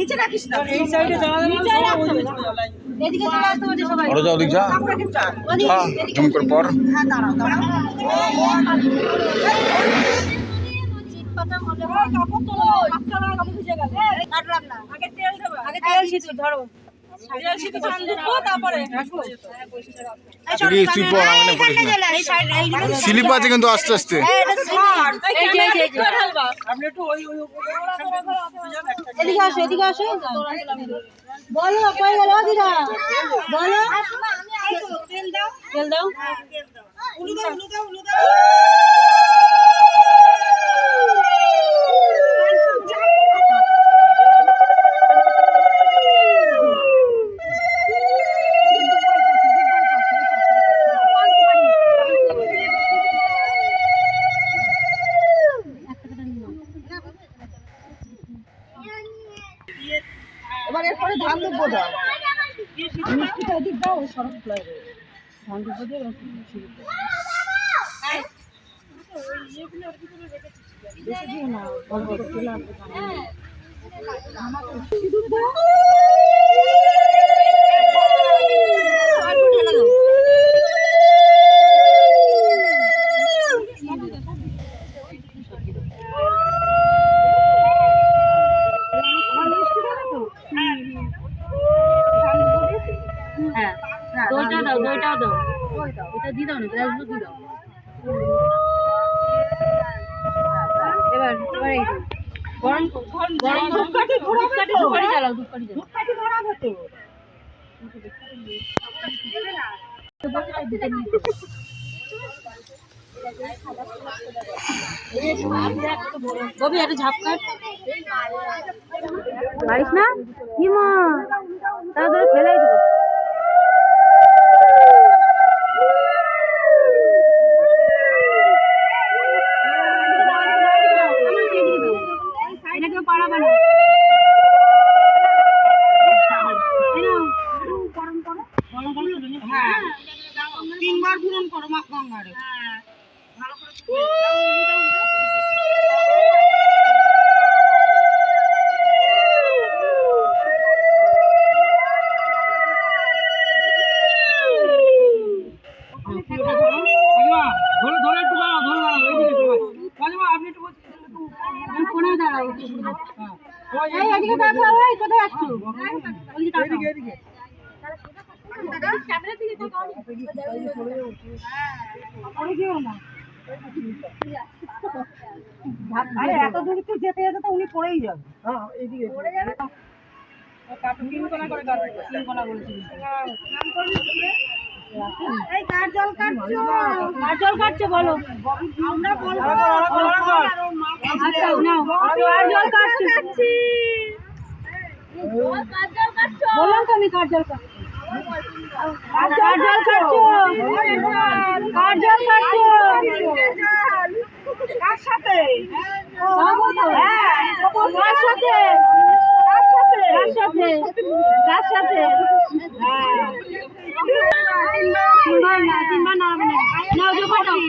নিচে রাখিস না, এই সাইডে যাওয়া যাবে না, সব ওই দিকে চলে যাও লাইন। এদিকে চলে আসতে হবে সবাই। ওরা যাও দিক যা জম করে পর হ্যাঁ দাঁড়াও দাঁড়াও। কাটলাম না, আগে তেল দেবো, আগে তেল ছিটু ধরো, তেল ছিটু দেবো তারপরে স্লিপ আছে কিন্তু আস্তে আস্তে আপনি একটু ওই এদিকে আসো, এদিকে আসো। বলো কই গেল দিদা, বলো তেল দাও, তেল দাও, উলু দাও, উলু দাও, উলু দাও। এবার এরপরে ধান দুব্বো দাও, মিষ্টিটা এদিক দাও, সরব ফ্লাই ধান দুব্বো দিয়ে বেশি দিও না, অল্প করে চলে আসবে। সিঁদুর দাও, অল্প ঢেলে দাও। দইটা দাও, দইটাও দাও, এটা দিয়ে দাও না, গ্লাসগুলো দিয়ে দাও। এবার এবার এই গরম গরম ধূপকাঠি ধূপকাঠি জ্বালাও, ধূপকাঠি জ্বালাও, ধূপকাঠি ধরাবে তো। ববি একটা ঝাপ কাট, পারিস না কি মা, তাহলে ফেলাই দেবো। এটা কেউ পারাবে না, গরম করো, গরম করো, হ্যাঁ 3 বার পূরণ করো মা গঙ্গারে, ভালো করে। ধরে ধরে একটু দাঁড়াও, ধরে দাঁড়াও, এইদিকে সবাই কাজিমা আপনি একটু কোনে দাঁড়াও, এই এদিকে তাকাও, এই কোথায় আছো, ওদিকে তাকাও, এইদিকে এইদিকে ক্যামেরার দিকে তাকাও, আরে যেও না। আরে এত দূর তো যেতে যেতে তো উনি পড়েই যাবে। হ্যাঁ এইদিকে পড়ে যাবে, কাটু 3 কোণা করে কাটু, 3 কোণা বলেছিস এই কার জল কাটছো, কার জল কাটছো বলো, আমরা বলবো। আচ্ছা নাও, কার জল কাটছো, বললাম তো আমি কার জল কাটছো, কার জল কাটছো, কার জল কাটছো, কার সাথে, কার সাথে, কার সাথে, কার সাথে, হ্যাঁ 3 বার না, 3 বার না, নাও জোগাড় দাও।